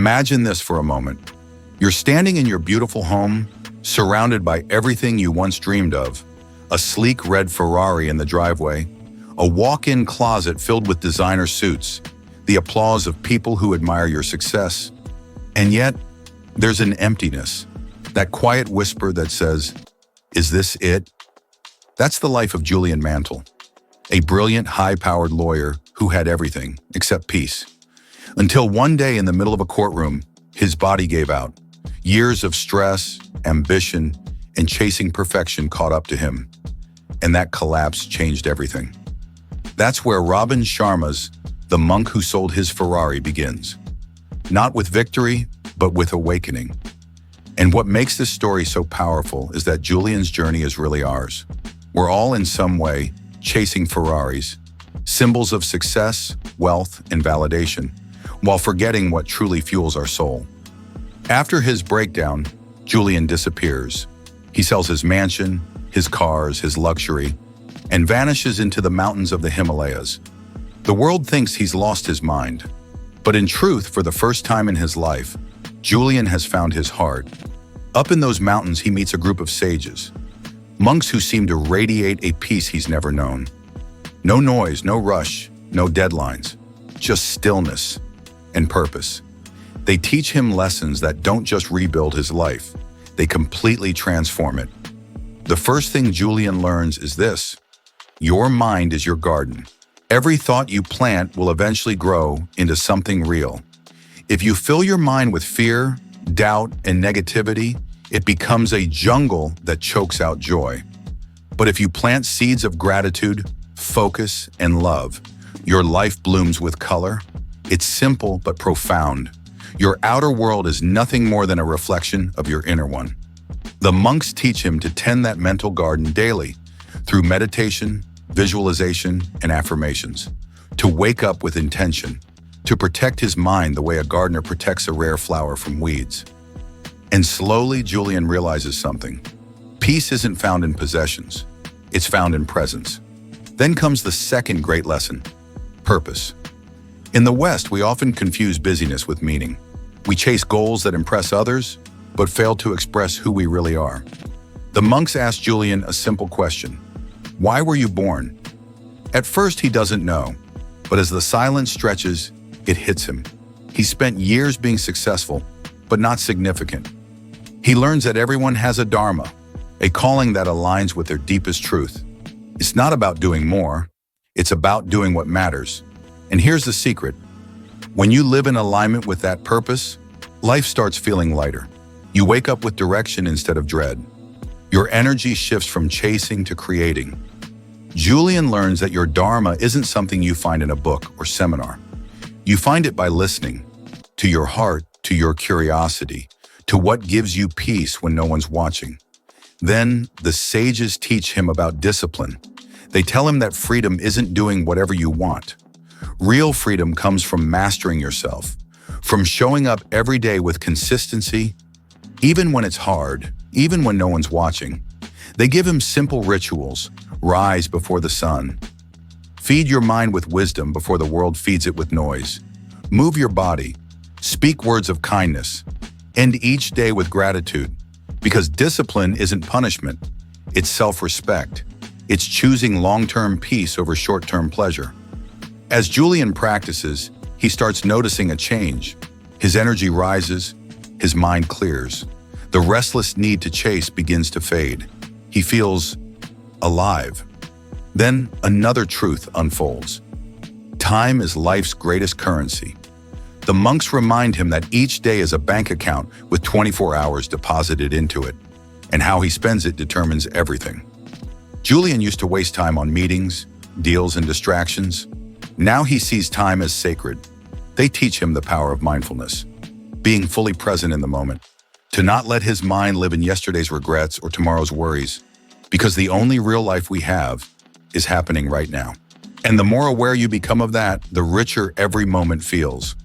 Imagine this for a moment. You're standing in your beautiful home, surrounded by everything you once dreamed of. A sleek red Ferrari in the driveway, a walk-in closet filled with designer suits, the applause of people who admire your success. And yet, there's an emptiness, that quiet whisper that says, "Is this it?" That's the life of Julian Mantle, a brilliant, high-powered lawyer who had everything except peace. Until one day in the middle of a courtroom, his body gave out. Years of stress, ambition, and chasing perfection caught up to him. And that collapse changed everything. That's where Robin Sharma's The Monk Who Sold His Ferrari begins. Not with victory, but with awakening. And what makes this story so powerful is that Julian's journey is really ours. We're all in some way chasing Ferraris, symbols of success, wealth, and validation, while forgetting what truly fuels our soul. After his breakdown, Julian disappears. He sells his mansion, his cars, his luxury, and vanishes into the mountains of the Himalayas. The world thinks he's lost his mind. But in truth, for the first time in his life, Julian has found his heart. Up in those mountains, he meets a group of sages, monks who seem to radiate a peace he's never known. No noise, no rush, no deadlines, just stillness and purpose. They teach him lessons that don't just rebuild his life, they completely transform it. The first thing Julian learns is this: your mind is your garden. Every thought you plant will eventually grow into something real. If you fill your mind with fear, doubt, and negativity, it becomes a jungle that chokes out joy. But if you plant seeds of gratitude, focus, and love, your life blooms with color. It's simple but profound. Your outer world is nothing more than a reflection of your inner one. The monks teach him to tend that mental garden daily through meditation, visualization, and affirmations, to wake up with intention, to protect his mind the way a gardener protects a rare flower from weeds. And slowly, Julian realizes something. Peace isn't found in possessions, it's found in presence. Then comes the second great lesson: purpose. In the West, we often confuse busyness with meaning. We chase goals that impress others, but fail to express who we really are. The monks asked Julian a simple question: why were you born? At first, he doesn't know, but as the silence stretches, it hits him. He spent years being successful, but not significant. He learns that everyone has a dharma, a calling that aligns with their deepest truth. It's not about doing more, it's about doing what matters. And here's the secret: when you live in alignment with that purpose, life starts feeling lighter. You wake up with direction instead of dread. Your energy shifts from chasing to creating. Julian learns that your dharma isn't something you find in a book or seminar. You find it by listening to your heart, to your curiosity, to what gives you peace when no one's watching. Then the sages teach him about discipline. They tell him that freedom isn't doing whatever you want. Real freedom comes from mastering yourself, from showing up every day with consistency, even when it's hard, even when no one's watching. They give him simple rituals: rise before the sun, feed your mind with wisdom before the world feeds it with noise, move your body, speak words of kindness, end each day with gratitude. Because discipline isn't punishment, it's self-respect. It's choosing long-term peace over short-term pleasure. As Julian practices, he starts noticing a change. His energy rises, his mind clears. The restless need to chase begins to fade. He feels alive. Then another truth unfolds. Time is life's greatest currency. The monks remind him that each day is a bank account with 24 hours deposited into it, and how he spends it determines everything. Julian used to waste time on meetings, deals, and distractions. Now he sees time as sacred. They teach him the power of mindfulness, being fully present in the moment, to not let his mind live in yesterday's regrets or tomorrow's worries, because the only real life we have is happening right now. And the more aware you become of that, the richer every moment feels.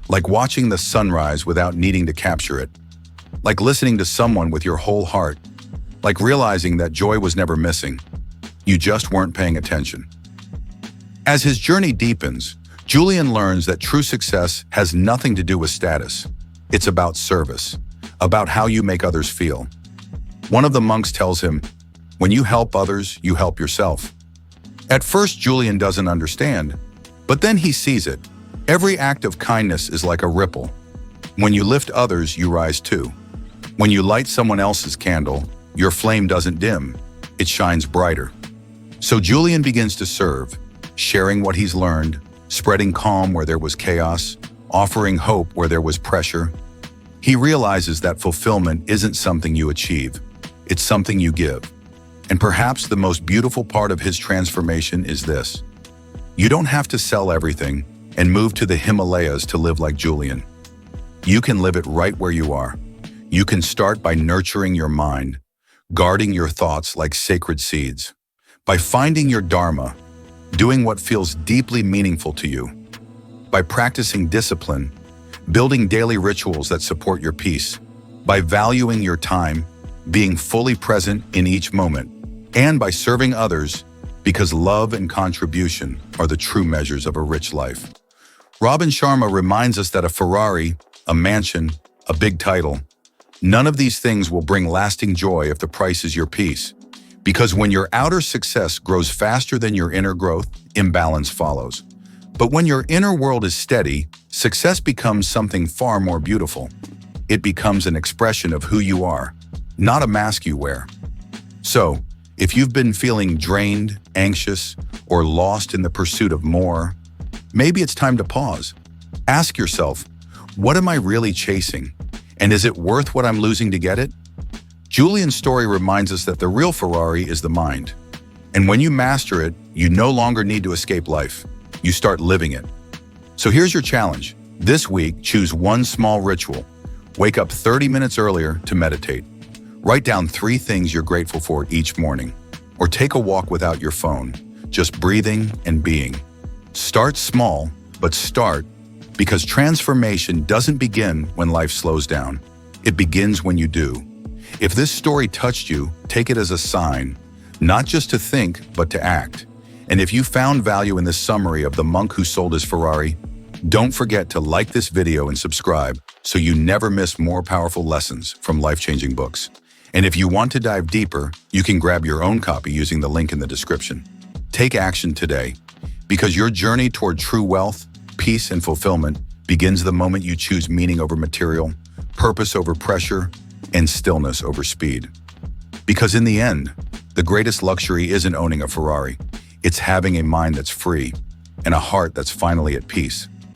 Like watching the sunrise without needing to capture it. Like listening to someone with your whole heart. Like realizing that joy was never missing. You just weren't paying attention. As his journey deepens, Julian learns that true success has nothing to do with status. It's about service, about how you make others feel. One of the monks tells him, "When you help others, you help yourself." At first, Julian doesn't understand, but then he sees it. Every act of kindness is like a ripple. When you lift others, you rise too. When you light someone else's candle, your flame doesn't dim, it shines brighter. So Julian begins to serve, sharing what he's learned, spreading calm where there was chaos, offering hope where there was pressure. He realizes that fulfillment isn't something you achieve, it's something you give. And perhaps the most beautiful part of his transformation is this: you don't have to sell everything and move to the Himalayas to live like Julian. You can live it right where you are. You can start by nurturing your mind, guarding your thoughts like sacred seeds, by finding your dharma, doing what feels deeply meaningful to you, by practicing discipline, building daily rituals that support your peace, by valuing your time, being fully present in each moment, and by serving others, because love and contribution are the true measures of a rich life. Robin Sharma reminds us that a Ferrari, a mansion, a big title, none of these things will bring lasting joy if the price is your peace. Because when your outer success grows faster than your inner growth, imbalance follows. But when your inner world is steady, success becomes something far more beautiful. It becomes an expression of who you are, not a mask you wear. So, if you've been feeling drained, anxious, or lost in the pursuit of more, maybe it's time to pause. Ask yourself, what am I really chasing? And is it worth what I'm losing to get it? Julian's story reminds us that the real Ferrari is the mind. And when you master it, you no longer need to escape life. You start living it. So here's your challenge. This week, choose one small ritual. Wake up 30 minutes earlier to meditate. Write down 3 things you're grateful for each morning. Or take a walk without your phone, just breathing and being. Start small, but start, because transformation doesn't begin when life slows down. It begins when you do. If this story touched you, take it as a sign, not just to think, but to act. And if you found value in this summary of the monk who sold his Ferrari, don't forget to like this video and subscribe so you never miss more powerful lessons from life-changing books. And if you want to dive deeper, you can grab your own copy using the link in the description. Take action today, because your journey toward true wealth, peace, and fulfillment begins the moment you choose meaning over material, purpose over pressure, and stillness over speed. Because in the end, the greatest luxury isn't owning a Ferrari. It's having a mind that's free and a heart that's finally at peace.